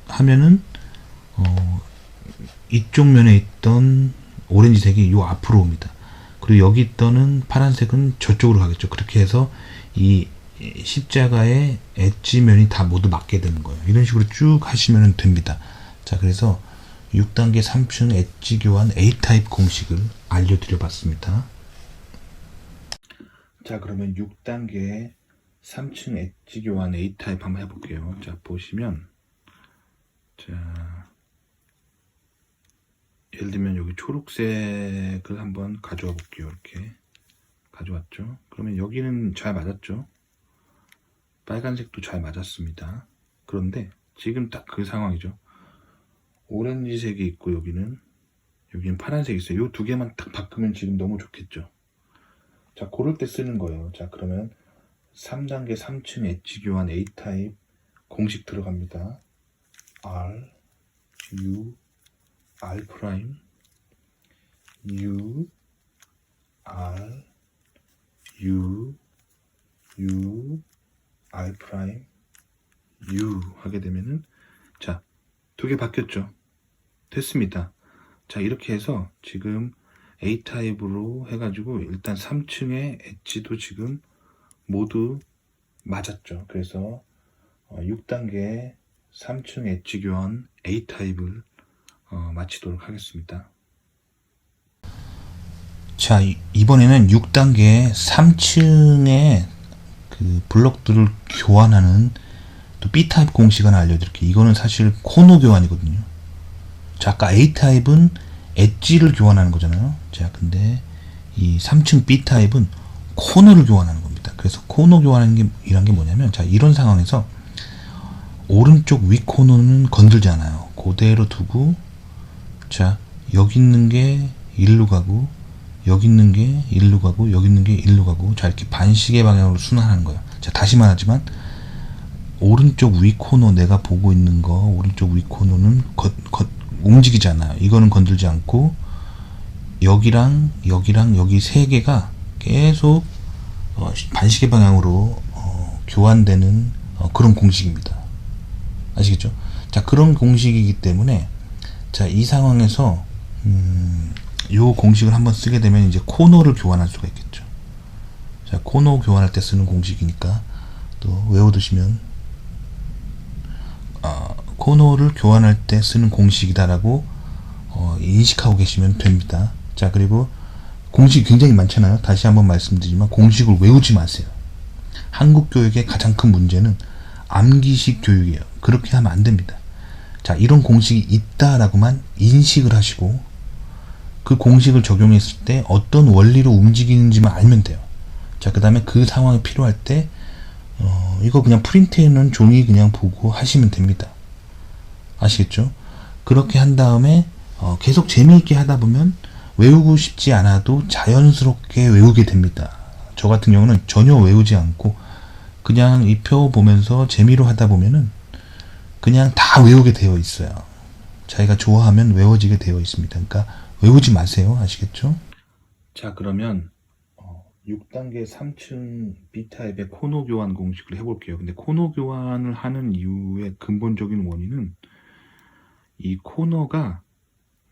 하면은 이쪽 면에 있던 오렌지색이 요 앞으로 옵니다. 그리고 여기 있던 파란색은 저쪽으로 가겠죠. 그렇게 해서 이 십자가의 엣지면이 다 모두 맞게 되는 거예요. 이런 식으로 쭉 하시면 됩니다. 자, 그래서 6단계 3층 엣지 교환 A타입 공식을 알려드려 봤습니다. 자, 그러면 6단계 3층 엣지 교환 A타입 한번 해볼게요. 자, 보시면, 자, 예를 들면 여기 초록색을 한번 가져와 볼게요. 이렇게 가져왔죠. 그러면 여기는 잘 맞았죠. 빨간색도 잘 맞았습니다. 그런데 지금 딱 그 상황이죠. 오렌지색이 있고 여기는 파란색이 있어요. 이 두 개만 딱 바꾸면 지금 너무 좋겠죠. 자, 고를 때 쓰는 거예요. 자, 그러면 3단계 3층 엣지 교환 A타입 공식 들어갑니다. R, U, R 프라임, U, R, U, U, R 프라임, U 하게 되면은, 자, 두 개 바뀌었죠. 됐습니다. 자, 이렇게 해서 지금 A타입으로 해가지고 일단 3층의 엣지도 지금 모두 맞았죠. 그래서 6단계 3층 엣지 교환 A타입을 마치도록 하겠습니다. 자, 이번에는 6단계 3층의 그 블럭들을 교환하는 또 B타입 공식 하나 알려드릴게요. 이거는 사실 코너 교환이거든요. 자, 아까 A타입은 엣지를 교환하는 거잖아요. 자, 근데 이 3층 B타입은 코너를 교환하는 겁니다. 그래서 코너 교환이란 게 뭐냐면, 자, 이런 상황에서 오른쪽 위 코너는 건들지 않아요. 그대로 두고, 자, 여기 있는 게 일로 가고, 여기 있는 게 일로 가고, 여기 있는 게 일로 가고, 자, 이렇게 반시계 방향으로 순환하는 거예요. 자, 다시 말하지만 오른쪽 위 코너, 내가 보고 있는 거 오른쪽 위 코너는 움직이지 않아요. 이거는 건들지 않고 여기랑 여기랑 여기 세 개가 계속 반시계 방향으로 교환되는 그런 공식입니다. 아시겠죠? 자, 그런 공식이기 때문에, 자, 이 상황에서 요 공식을 한번 쓰게 되면 이제 코너를 교환할 수가 있겠죠. 자, 코너 교환할 때 쓰는 공식이니까 또 외워두시면, 코너를 교환할 때 쓰는 공식이다라고 인식하고 계시면 됩니다. 자, 그리고 공식이 굉장히 많잖아요. 다시 한번 말씀드리지만 공식을 외우지 마세요. 한국 교육의 가장 큰 문제는 암기식 교육이에요. 그렇게 하면 안 됩니다. 자, 이런 공식이 있다라고만 인식을 하시고 그 공식을 적용했을 때 어떤 원리로 움직이는지만 알면 돼요. 자, 그 다음에 그 상황이 필요할 때 이거 그냥 프린트해놓은 종이 그냥 보고 하시면 됩니다. 아시겠죠? 그렇게 한 다음에 계속 재미있게 하다 보면 외우고 싶지 않아도 자연스럽게 외우게 됩니다. 저 같은 경우는 전혀 외우지 않고 그냥 이 표 보면서 재미로 하다 보면은 그냥 다 외우게 되어 있어요. 자기가 좋아하면 외워지게 되어 있습니다. 그러니까 외우지 마세요. 아시겠죠? 자, 그러면 6단계 3층 B타입의 코너 교환 공식을 해볼게요. 근데 코너 교환을 하는 이유의 근본적인 원인은 이 코너가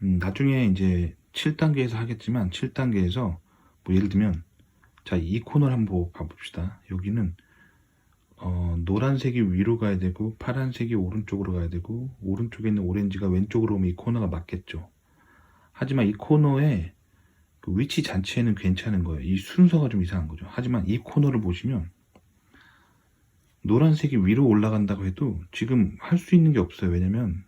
나중에 이제 7단계에서 하겠지만 7단계에서 뭐 예를 들면, 자, 이 코너를 한번 봐봅시다. 여기는 노란색이 위로 가야 되고 파란색이 오른쪽으로 가야 되고 오른쪽에 있는 오렌지가 왼쪽으로 오면 이 코너가 맞겠죠. 하지만 이 코너의 그 위치 자체는 괜찮은 거예요. 이 순서가 좀 이상한 거죠. 하지만 이 코너를 보시면 노란색이 위로 올라간다고 해도 지금 할 수 있는 게 없어요. 왜냐면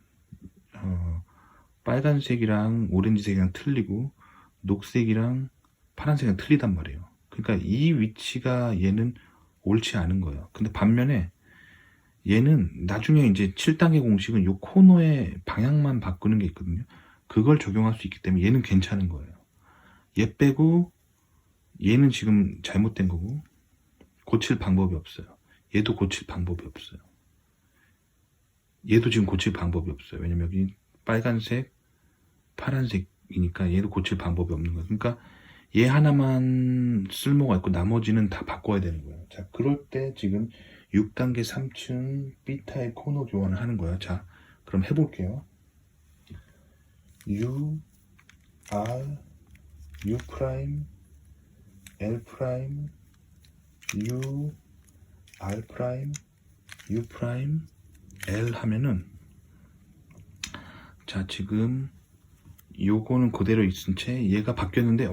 빨간색이랑 오렌지색이랑 틀리고 녹색이랑 파란색이랑 틀리단 말이에요. 그러니까 이 위치가 얘는 옳지 않은 거예요. 근데 반면에 얘는 나중에 이제 7단계 공식은 요 코너의 방향만 바꾸는 게 있거든요. 그걸 적용할 수 있기 때문에 얘는 괜찮은 거예요. 얘 빼고 얘는 지금 잘못된 거고 고칠 방법이 없어요. 얘도 고칠 방법이 없어요. 얘도 지금 고칠 방법이 없어요. 왜냐면 여기 빨간색, 파란색이니까 얘도 고칠 방법이 없는 거예요. 그러니까 얘 하나만 쓸모가 있고 나머지는 다 바꿔야 되는 거예요. 자, 그럴 때 지금 6단계 3층 B타입 코너 교환을 하는 거예요. 자, 그럼 해볼게요. U, R, U 프라임, L 프라임, U, R 프라임, U 프라임, L 하면은, 자, 지금 요거는 그대로 있은 채 얘가 바뀌었는데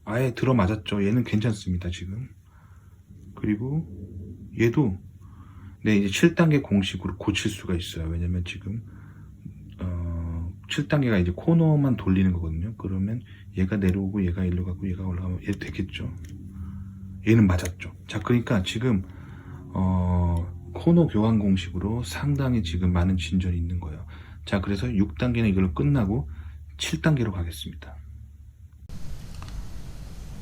아예 들어맞았죠. 얘는 괜찮습니다. 지금. 그리고 얘도 네, 이제 7단계 공식으로 고칠 수가 있어요. 왜냐면 지금 7단계가 이제 코너만 돌리는 거거든요. 그러면 얘가 내려오고 얘가 일로 가고 얘가 올라가면 얘 되겠죠. 얘는 맞았죠. 자, 그러니까 지금 코너 교환 공식으로 상당히 지금 많은 진전이 있는 거예요. 자, 그래서 6단계는 이걸로 끝나고 7단계로 가겠습니다.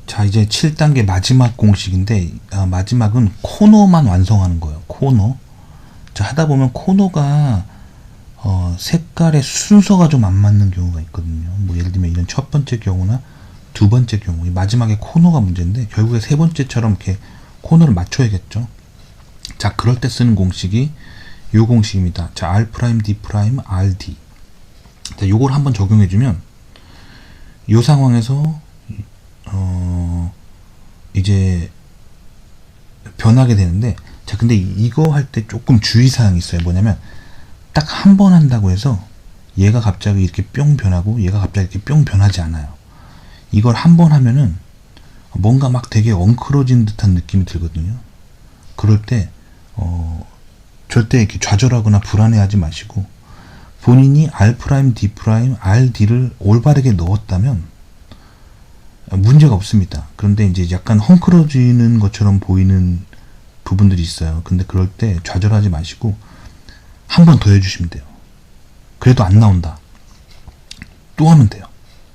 자, 이제 7단계 마지막 공식인데 마지막은 코너만 완성하는 거예요. 코너. 자, 하다 보면 코너가 색깔의 순서가 좀 안 맞는 경우가 있거든요. 뭐 예를 들면 이런 첫 번째 경우나 두 번째 경우, 이 마지막에 코너가 문제인데 결국에 세 번째처럼 이렇게 코너를 맞춰야겠죠. 자, 그럴 때 쓰는 공식이 이 공식입니다. 자, R', D', RD. 자, 요걸 한번 적용해주면 이 상황에서 이제 변하게 되는데, 자, 근데 이거 할 때 조금 주의사항이 있어요. 뭐냐면 딱 한 번 한다고 해서 얘가 갑자기 이렇게 뿅 변하고 얘가 갑자기 이렇게 뿅 변하지 않아요. 이걸 한 번 하면은 뭔가 막 되게 엉클어진 듯한 느낌이 들거든요. 그럴 때 절대 이렇게 좌절하거나 불안해하지 마시고 본인이 R', D', RD를 올바르게 넣었다면 문제가 없습니다. 그런데 이제 약간 헝클어지는 것처럼 보이는 부분들이 있어요. 근데 그럴 때 좌절하지 마시고 한 번 더 해주시면 돼요. 그래도 안 나온다. 또 하면 돼요.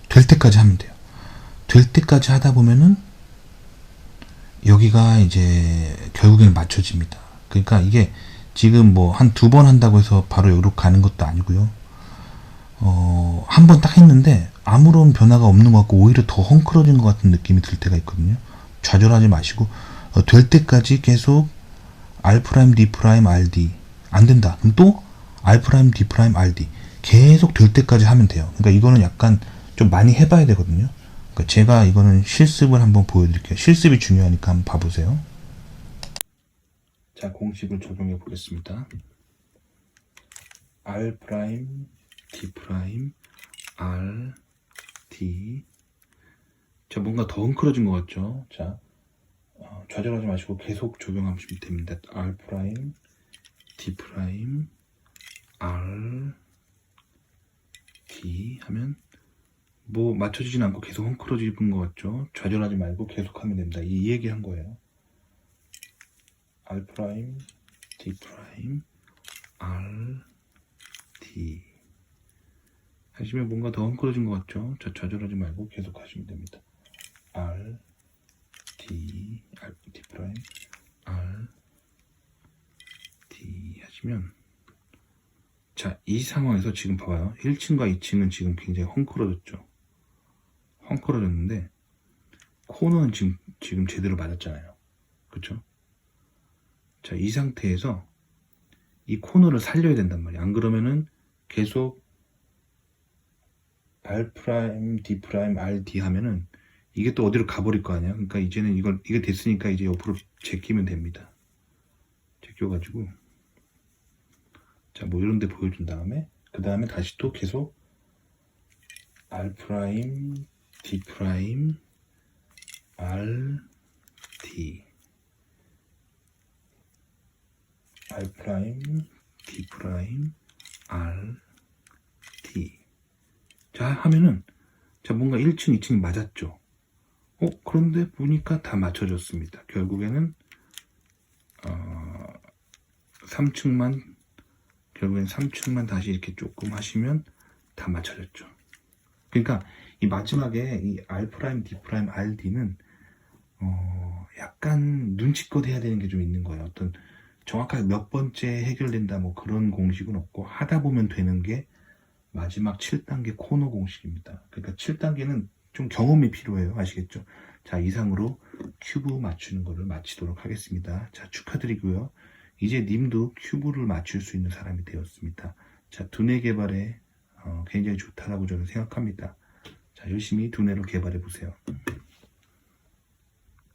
될 때까지 하면 돼요. 될 때까지 하다 보면은 여기가 이제 결국에는 맞춰집니다. 그러니까 이게 지금 뭐 한 두 번 한다고 해서 바로 여기로 가는 것도 아니고요. 한 번 딱 했는데 아무런 변화가 없는 것 같고 오히려 더 헝클어진 것 같은 느낌이 들 때가 있거든요. 좌절하지 마시고 될 때까지 계속 R', D', RD 안 된다. 그럼 또 R', D', RD 계속 될 때까지 하면 돼요. 그러니까 이거는 약간 좀 많이 해봐야 되거든요. 그러니까 제가 이거는 실습을 한번 보여드릴게요. 실습이 중요하니까 한번 봐보세요. 자, 공식을 적용해 보겠습니다. R', D', R, D. 자, 뭔가 더 헝클어진 것 같죠? 자, 좌절하지 마시고 계속 적용하시면 됩니다. R', D', R, D 하면 뭐 맞춰지진 않고 계속 헝클어지는 것 같죠? 좌절하지 말고 계속 하면 됩니다. 이 얘기 한 거예요. R', D', R, D 하시면 뭔가 더 헝클어진 것 같죠? 자, 좌절하지 말고 계속 하시면 됩니다. R, D, R, D 하시면 자, 이 상황에서 지금 봐봐요. 1층과 2층은 지금 굉장히 헝클어졌죠. 헝클어졌는데 코너는 지금 제대로 맞았잖아요. 그쵸? 자, 이 상태에서 이 코너를 살려야 된단 말이에요. 안 그러면은 계속 R', D', RD 하면은 이게 또 어디로 가버릴 거 아니야. 그러니까 이제는 이게 됐으니까 이제 옆으로 제끼면 됩니다. 제껴가지고 자, 뭐 이런 데 보여준 다음에 그 다음에 다시 또 계속 R', D', R, D R', D', R, D 자, 하면은 자, 뭔가 1층, 2층이 맞았죠. 그런데 보니까 다 맞춰졌습니다. 결국에는 3층만 다시 이렇게 조금 하시면 다 맞춰졌죠. 그러니까 이 마지막에 이 R', D', RD는 약간 눈치껏 해야 되는 게 좀 있는 거예요. 어떤 정확하게 몇 번째 해결된다 뭐 그런 공식은 없고 하다 보면 되는 게 마지막 7단계 코너 공식입니다. 그러니까 7단계는 좀 경험이 필요해요. 아시겠죠? 자, 이상으로 큐브 맞추는 거를 마치도록 하겠습니다. 자, 축하드리고요. 이제 님도 큐브를 맞출 수 있는 사람이 되었습니다. 자, 두뇌 개발에 굉장히 좋다라고 저는 생각합니다. 자, 열심히 두뇌를 개발해 보세요.